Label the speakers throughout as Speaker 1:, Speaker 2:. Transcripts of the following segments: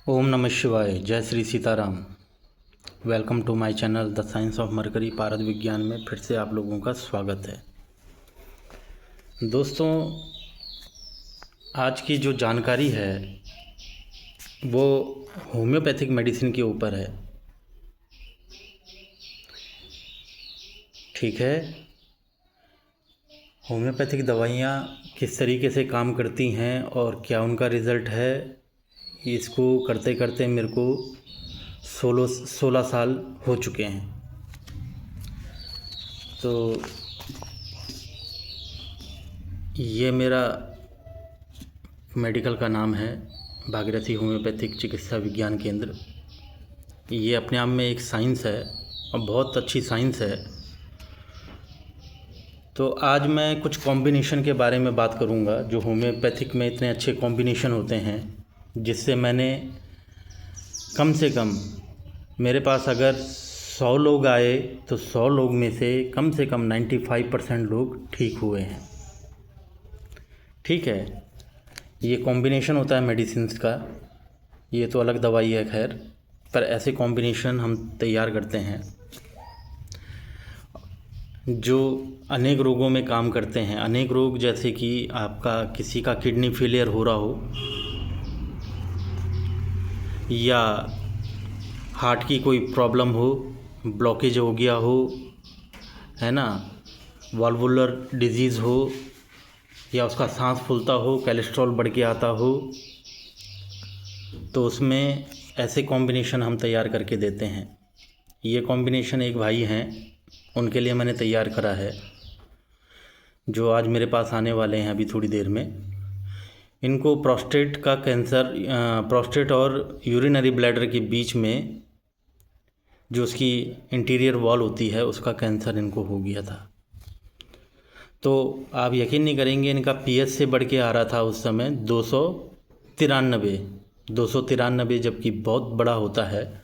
Speaker 1: ओम नमः शिवाय। जय Shri Sitaram. Welcome to my channel the science of mercury पारद विज्ञान में फिर से आप लोगों का स्वागत है। दोस्तों, आज की जो जानकारी है वो होम्योपैथिक मेडिसिन के ऊपर है। ठीक है, होम्योपैथिक दवाइयाँ किस तरीके से काम करती हैं और क्या उनका रिज़ल्ट है, इसको करते करते मेरे को 16 साल हो चुके हैं। तो ये मेरा मेडिकल का नाम है भागीरथी होम्योपैथिक चिकित्सा विज्ञान केंद्र। ये अपने आप में एक साइंस है और बहुत अच्छी साइंस है। तो आज मैं कुछ कॉम्बिनेशन के बारे में बात करूंगा जो होम्योपैथिक में इतने अच्छे कॉम्बिनेशन होते हैं, जिससे मैंने कम से कम, मेरे पास अगर 100 लोग आए तो 100 लोग में से कम 95% लोग ठीक हुए हैं। ठीक है, ये कॉम्बिनेशन होता है मेडिसिन्स का, ये तो अलग दवाई है खैर, पर ऐसे कॉम्बिनेशन हम तैयार करते हैं जो अनेक रोगों में काम करते हैं। अनेक रोग जैसे कि आपका किसी का किडनी फेलियर हो रहा हो, या हार्ट की कोई प्रॉब्लम हो, ब्लॉकेज हो गया हो, है ना, वाल्वुलर डिजीज़ हो, या उसका सांस फूलता हो, कोलेस्ट्रॉल बढ़ के आता हो, तो उसमें ऐसे कॉम्बिनेशन हम तैयार करके देते हैं। ये कॉम्बिनेशन एक भाई हैं, उनके लिए मैंने तैयार करा है, जो आज मेरे पास आने वाले हैं अभी थोड़ी देर में। इनको प्रोस्टेट का कैंसर, प्रोस्टेट और यूरिनरी ब्लैडर के बीच में जो उसकी इंटीरियर वॉल होती है उसका कैंसर इनको हो गया था। तो आप यकीन नहीं करेंगे, इनका पीएच से बढ़ के आ रहा था उस समय 293, जबकि बहुत बड़ा होता है।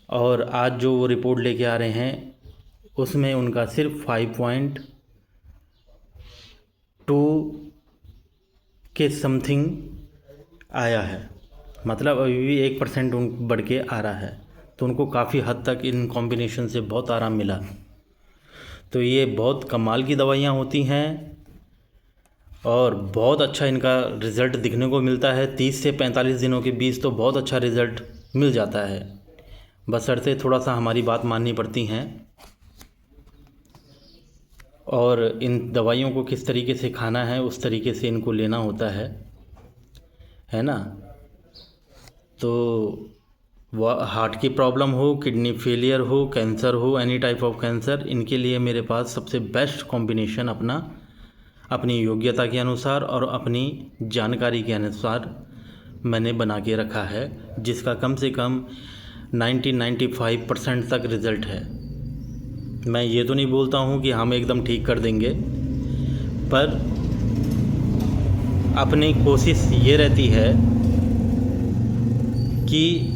Speaker 1: और आज जो वो रिपोर्ट लेके आ रहे हैं उसमें उनका सिर्फ 5.2 के समथिंग आया है, मतलब अभी भी 1% उन बढ़ के आ रहा है। तो उनको काफ़ी हद तक इन कॉम्बिनेशन से बहुत आराम मिला। तो ये बहुत कमाल की दवाइयाँ होती हैं और बहुत अच्छा इनका रिज़ल्ट दिखने को मिलता है। 30 से 45 दिनों के बीच तो बहुत अच्छा रिज़ल्ट मिल जाता है, बशर्ते थोड़ा सा हमारी बात माननी पड़ती हैं। और इन दवाइयों को किस तरीके से खाना है उस तरीके से इनको लेना होता है ना। तो वह हार्ट की प्रॉब्लम हो, किडनी फेलियर हो, कैंसर हो, एनी टाइप ऑफ कैंसर, इनके लिए मेरे पास सबसे बेस्ट कॉम्बिनेशन अपनी योग्यता के अनुसार और अपनी जानकारी के अनुसार मैंने बना के रखा है, जिसका कम से कम 95% तक रिज़ल्ट है। मैं ये तो नहीं बोलता हूँ कि हम एकदम ठीक कर देंगे, पर अपनी कोशिश ये रहती है कि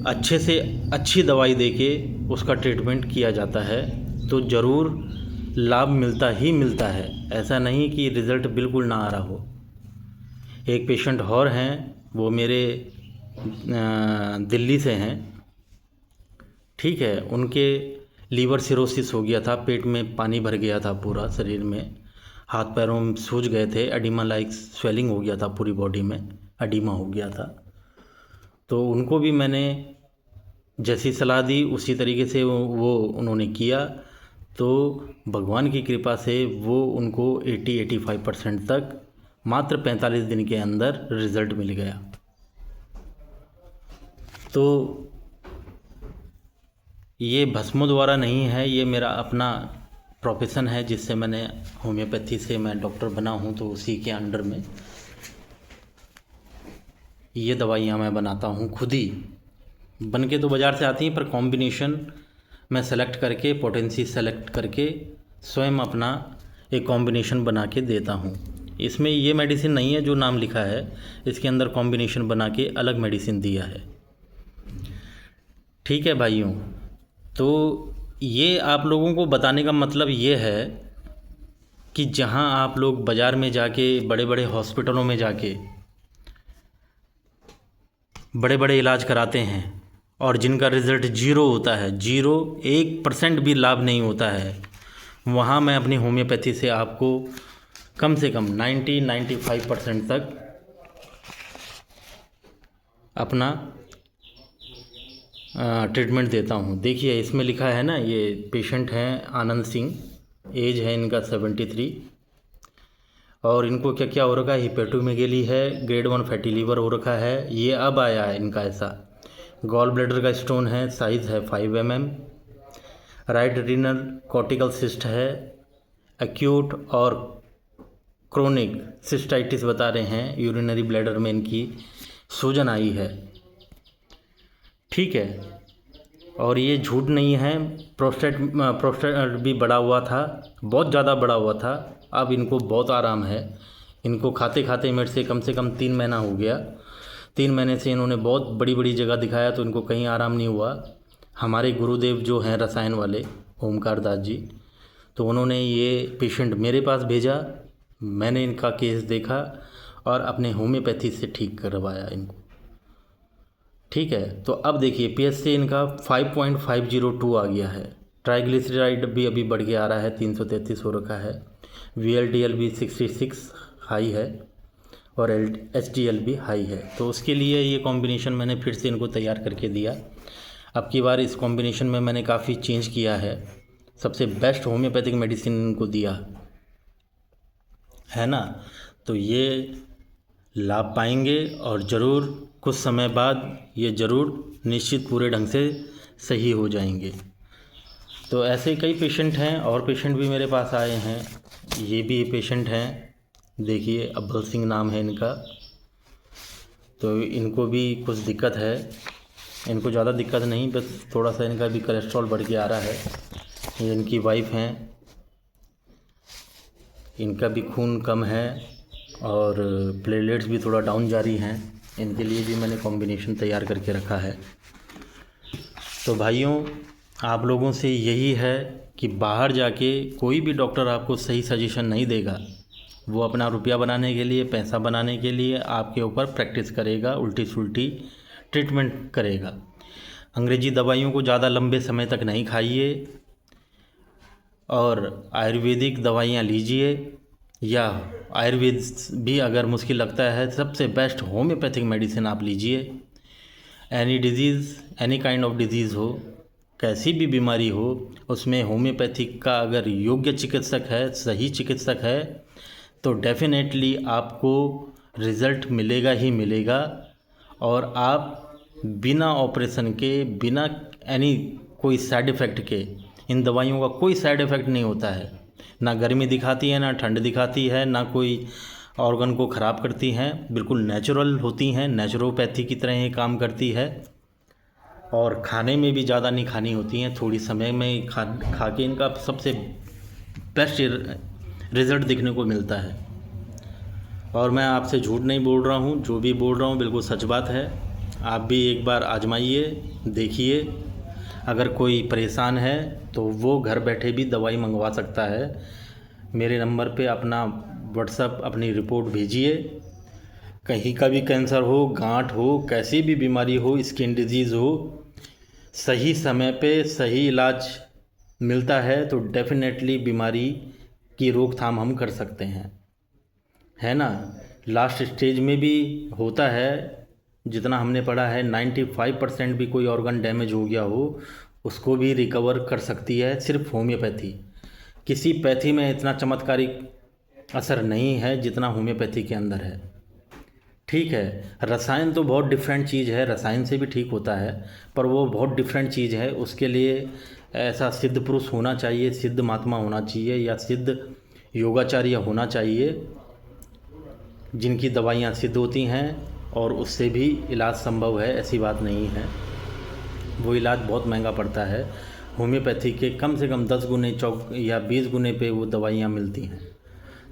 Speaker 1: अच्छे से अच्छी दवाई देके उसका ट्रीटमेंट किया जाता है, तो ज़रूर लाभ मिलता ही मिलता है। ऐसा नहीं कि रिज़ल्ट बिल्कुल ना आ रहा हो। एक पेशेंट और हैं, वो मेरे दिल्ली से हैं। ठीक है, उनके लीवर सिरोसिस हो गया था, पेट में पानी भर गया था, पूरा शरीर में, हाथ पैरों में सूज गए थे, एडिमा लाइक स्वेलिंग हो गया था, पूरी बॉडी में एडिमा हो गया था। तो उनको भी मैंने जैसी सलाह दी उसी तरीके से वो उन्होंने किया। तो भगवान की कृपा से वो उनको 80-85% तक मात्र 45 दिन के अंदर रिज़ल्ट मिल गया। तो ये भस्मों द्वारा नहीं है, ये मेरा अपना प्रोफेशन है, जिससे मैंने होम्योपैथी से मैं डॉक्टर बना हूँ, तो उसी के अंडर में ये दवाइयाँ मैं बनाता हूँ खुद ही। बन के तो बाज़ार से आती हैं, पर कॉम्बिनेशन मैं सेलेक्ट करके, पोटेंसी सेलेक्ट करके स्वयं अपना एक कॉम्बिनेशन बना के देता हूँ। इसमें ये मेडिसिन नहीं है जो नाम लिखा है, इसके अंदर कॉम्बिनेशन बना के अलग मेडिसिन दिया है। ठीक है भाइयों, तो ये आप लोगों को बताने का मतलब ये है कि जहाँ आप लोग बाज़ार में जाके, बड़े बड़े हॉस्पिटलों में जाके बड़े बड़े इलाज कराते हैं और जिनका रिज़ल्ट ज़ीरो होता है, ज़ीरो, 1% भी लाभ नहीं होता है, वहाँ मैं अपनी होम्योपैथी से आपको कम से कम 90-95% तक अपना ट्रीटमेंट देता हूँ। देखिए इसमें लिखा है ना, ये पेशेंट हैं आनंद सिंह, एज है इनका 73, और इनको क्या क्या हो रखा है, हिपेटोमेगेली है, ग्रेड 1 फैटी लीवर हो रखा है, ये अब आया है इनका ऐसा। गॉल ब्लैडर का स्टोन है, साइज़ है 5 mm, right renal cortical cyst है, एक्यूट और क्रोनिक सिस्टाइटिस बता रहे हैं, यूरिनरी ब्लैडर में इनकी सूजन आई है। ठीक है, और ये झूठ नहीं है, प्रोस्टेट भी बढ़ा हुआ था, बहुत ज़्यादा बढ़ा हुआ था। अब इनको बहुत आराम है। इनको खाते खाते मेरे से कम 3 महीना हो गया। 3 महीने से इन्होंने बहुत बड़ी बड़ी जगह दिखाया तो इनको कहीं आराम नहीं हुआ। हमारे गुरुदेव जो हैं रसायन वाले, ओमकार दास जी, तो उन्होंने ये पेशेंट मेरे पास भेजा, मैंने इनका केस देखा और अपने होम्योपैथी से ठीक करवाया इनको। ठीक है, तो अब देखिए पीएचसी इनका 5.502 आ गया है, ट्राइग्लिसराइड भी अभी बढ़ के आ रहा है, 333 हो रखा है, VLDL भी 66 हाई है और HDL भी हाई है। तो उसके लिए ये कॉम्बिनेशन मैंने फिर से इनको तैयार करके दिया। अब की बार इस कॉम्बिनेशन में मैंने काफ़ी चेंज किया है, सबसे बेस्ट होम्योपैथिक मेडिसिन इनको दिया है ना। तो ये लाभ पाएंगे और ज़रूर कुछ समय बाद ये ज़रूर निश्चित पूरे ढंग से सही हो जाएंगे। तो ऐसे कई पेशेंट हैं और पेशेंट भी मेरे पास आए हैं। ये भी पेशेंट हैं, देखिए अब्बल सिंह नाम है इनका। तो इनको भी कुछ दिक्कत है, इनको ज़्यादा दिक्कत नहीं, बस थोड़ा सा इनका भी कोलेस्ट्रॉल बढ़ के आ रहा है। ये इनकी वाइफ हैं, इनका भी खून कम है और प्लेटलेट्स भी थोड़ा डाउन जा रही हैं। इनके लिए भी मैंने कॉम्बिनेशन तैयार करके रखा है। तो भाइयों, आप लोगों से यही है कि बाहर जाके कोई भी डॉक्टर आपको सही सजेशन नहीं देगा। वो अपना रुपया बनाने के लिए, पैसा बनाने के लिए आपके ऊपर प्रैक्टिस करेगा, उल्टी सुल्टी ट्रीटमेंट करेगा। अंग्रेजी दवाइयों को ज़्यादा लंबे समय तक नहीं खाइए और आयुर्वेदिक दवाइयाँ लीजिए, या आयुर्वेद भी अगर मुश्किल लगता है, सबसे बेस्ट होम्योपैथिक मेडिसिन आप लीजिए। Any disease, any kind of disease हो, कैसी भी बीमारी हो, उसमें होम्योपैथिक का अगर योग्य चिकित्सक है, सही चिकित्सक है, तो डेफिनेटली आपको रिज़ल्ट मिलेगा ही मिलेगा। और आप बिना ऑपरेशन के, बिना एनी कोई साइड इफ़ेक्ट के, इन दवाइयों का कोई साइड इफ़ेक्ट नहीं होता है, ना गर्मी दिखाती है, ना ठंड दिखाती है, ना कोई ऑर्गन को ख़राब करती हैं, बिल्कुल नेचुरल होती हैं, नेचुरोपैथी की तरह ये काम करती है। और खाने में भी ज़्यादा नहीं खानी होती हैं, थोड़ी समय में खा के इनका सबसे बेस्ट रिज़ल्ट दिखने को मिलता है। और मैं आपसे झूठ नहीं बोल रहा हूँ, जो भी बोल रहा हूँ बिल्कुल सच बात है। आप भी एक बार आजमाइए, देखिए। अगर कोई परेशान है तो वो घर बैठे भी दवाई मंगवा सकता है। मेरे नंबर पे अपना व्हाट्सअप, अपनी रिपोर्ट भेजिए। कहीं का भी कैंसर हो, गांठ हो, कैसी भी बीमारी हो, स्किन डिजीज़ हो, सही समय पे सही इलाज मिलता है तो डेफिनेटली बीमारी की रोकथाम हम कर सकते हैं, है ना। लास्ट स्टेज में भी होता है, जितना हमने पढ़ा है 95% भी कोई ऑर्गन डैमेज हो गया हो, उसको भी रिकवर कर सकती है सिर्फ होम्योपैथी। किसी पैथी में इतना चमत्कारिक असर नहीं है जितना होम्योपैथी के अंदर है। ठीक है, रसायन तो बहुत डिफरेंट चीज़ है, रसायन से भी ठीक होता है, पर वो बहुत डिफरेंट चीज़ है। उसके लिए ऐसा सिद्ध पुरुष होना चाहिए, सिद्ध महात्मा होना चाहिए, या सिद्ध योगाचार्य होना चाहिए, जिनकी दवाइयाँ सिद्ध होती हैं और उससे भी इलाज संभव है, ऐसी बात नहीं है। वो इलाज बहुत महंगा पड़ता है। होम्योपैथी के कम से कम 10 गुने या 20 गुने पे वो दवाइयाँ मिलती हैं।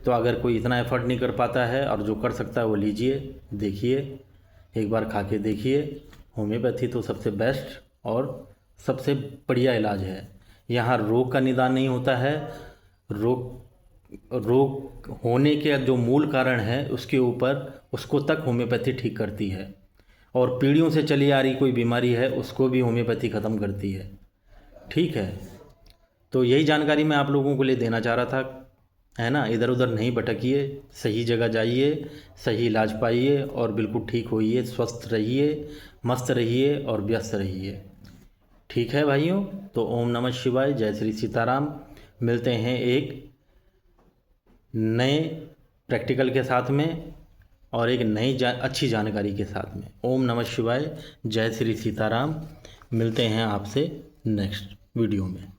Speaker 1: तो अगर कोई इतना एफर्ट नहीं कर पाता है और जो कर सकता है वो लीजिए, देखिए, एक बार खा के देखिए। होम्योपैथी तो सबसे बेस्ट और सबसे बढ़िया इलाज है। यहाँ रोग का निदान नहीं होता है, रोग होने के जो मूल कारण है उसके ऊपर, उसको तक होम्योपैथी ठीक करती है। और पीढ़ियों से चली आ रही कोई बीमारी है उसको भी होम्योपैथी ख़त्म करती है। ठीक है, तो यही जानकारी मैं आप लोगों को लिए देना चाह रहा था, है ना। इधर उधर नहीं भटकिए, सही जगह जाइए, सही इलाज पाइए और बिल्कुल ठीक होइए, स्वस्थ रहिए, मस्त रहिए और व्यस्त रहिए। ठीक है भाइयों, तो ओम नमः शिवाय, जय श्री सीताराम। मिलते हैं एक नए प्रैक्टिकल के साथ में और एक नई अच्छी जानकारी के साथ में। ओम नमः शिवाय, जय श्री सीताराम। मिलते हैं आपसे नेक्स्ट वीडियो में।